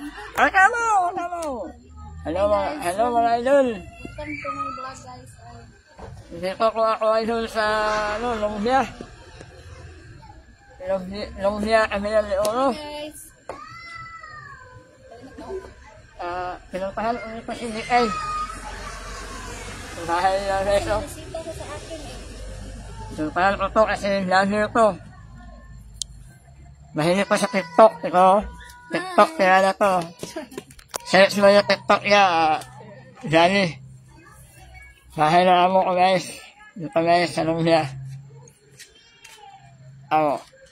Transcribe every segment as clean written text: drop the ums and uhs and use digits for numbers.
Ay, tama! Hello mga idol. Welcome to my vlog guys. Dito ko ako idol sa Lumbia. Lumbia kami ng Leoro. Guys. Pinuntahan ulit ko si Nikay. Dahil na reso. Bisita ko sa akin eh. Pinuntahan ko to kasi vlogger to. Mahilig ko sa TikTok. Ito, TikTok kaya na to. Search mo yung TikTok niya, Johnny. Bahay na amo ko guys. Dito guys, sa Lumbia.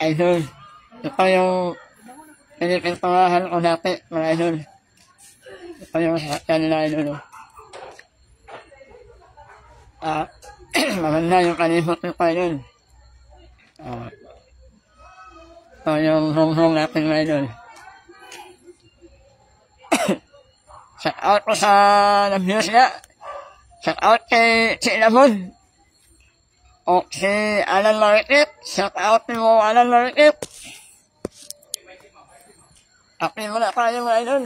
Idol. Ito yung pinipinturahan ko dati, mga idol. Ito yung sasakyan nila, idol. Maganda yung kalibot nito, idol. Ito yung home natin, mga idol. Shout out ko sa nag-views niya. Shout out kay si Lamon. O si Alan Marikit. Shout out mo Alan Marikit. Akin mo na tayo mga idol.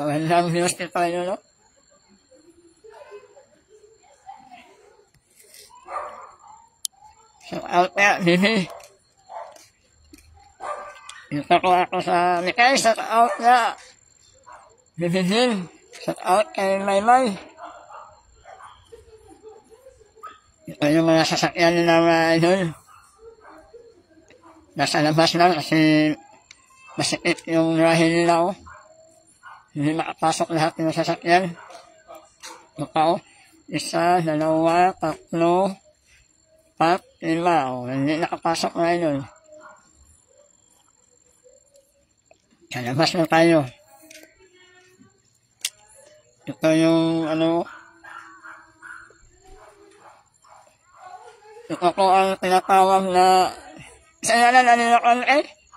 Magandang views nito tayo, no? Shout out niya, Bibi. Dito ko ako sa Mikay, shout out na Bibigin, shout out kay Maymay. Ito yung mga sasakyan nila mga idol. Nasa labas lang kasi masikip yung rahil nila. Hindi makapasok lahat ng sasakyan. Ito, isa, dalawa, tatlo, pat, lima. Hindi nakapasok mga idol. Sa labas na tayo. Ito yung ito ko ang tinatawag na sa nalan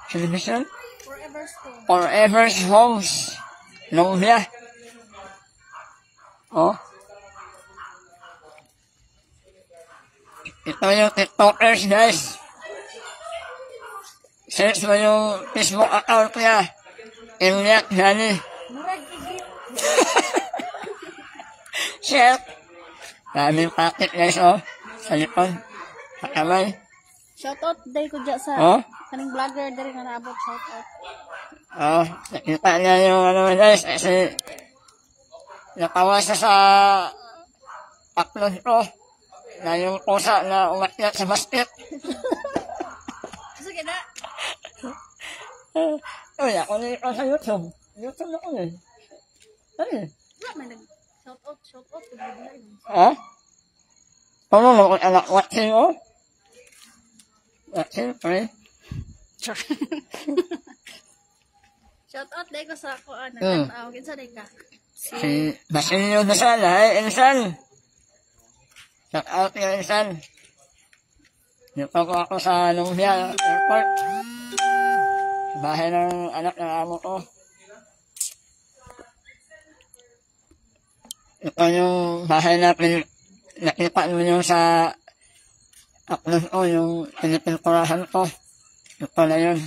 television? Forever's Homes. Lumbia. Ito yung TikTokers guys. Search mo yung Facebook account niya. Imyak Johnny. Shit. Daming packet guys, sa likod. Sa kamay. Shoutout dahil ko dyan sa kaning vlogger dahil nga naabot shoutout. Nakita niya yung guys, kasi natawa siya sa upload ko na yung pusa na umakyat sa basket. Sige na. Uy, ako na ikaw sa YouTube. YouTube na ko eh. Ano eh? Wala may nag-shoutout. Ano lang kung anak watching Watching, pre. Shoutout dahil ko sa ako, nagtatawag. Kinsa dahil ka? Si Basilio Dasal, Insan. Shoutout yung Insan. Dito ko ako sa Lumbia Airport. Sa bahay ng anak ng amo ko. Ito yung bahay na nakita mo yung sa upload ko, yung pinipinturahan ko. Ito na yun.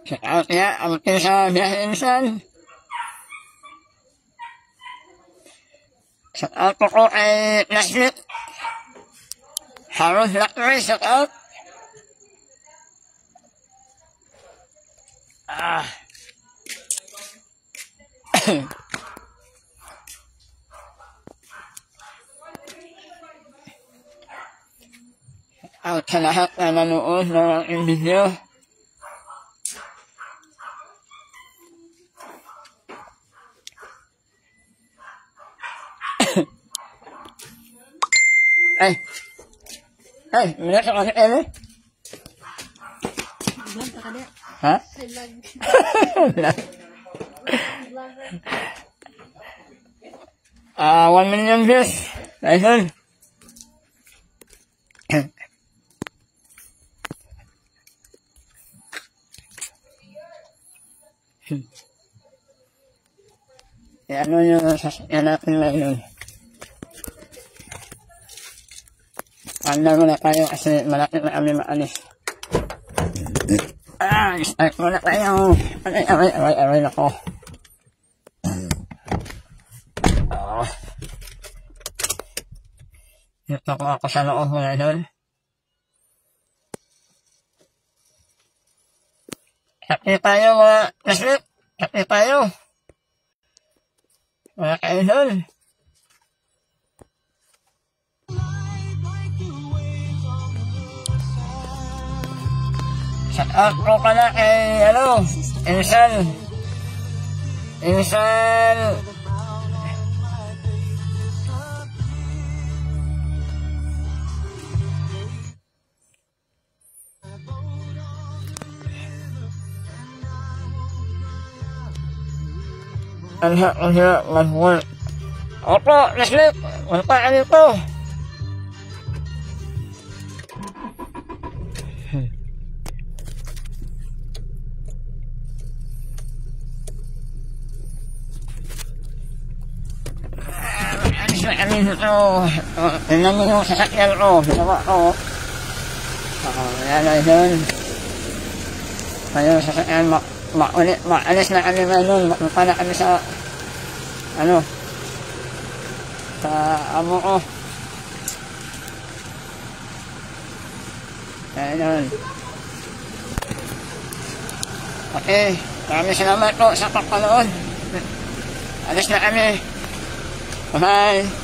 Shout out niya, amkin sa biyahe Insan. Shout out ko kay Plasmit. Harold Blackberry, shout out. Out sa lahat na nanood ng aking video. Ay, muna sa kasi eme? Vlog ka na. Ha? Vlog. 1 million views. Ayun. Ano yung sasakyan natin ngayon? Andar muna tayo kasi malapit na kami maalis. Start muna tayo. Aray ako. Dito ko ako sa loob muna doon. Happy tayo mga kaslit. Happy tayo. Mga kaidol. Shout out po pala kay, Insan. Mag-work. Opo, Leslie, magpaan ito. Tingnan mo yung sasakyan ko, ginawa ko. Ayan na yun. Kaya sasakyan, maalis na kami ngayon, mapunta na kami sa, sa amo ko. Ayan. Okay, maraming salamat po sa pagpanood. Alis na kami. Bye.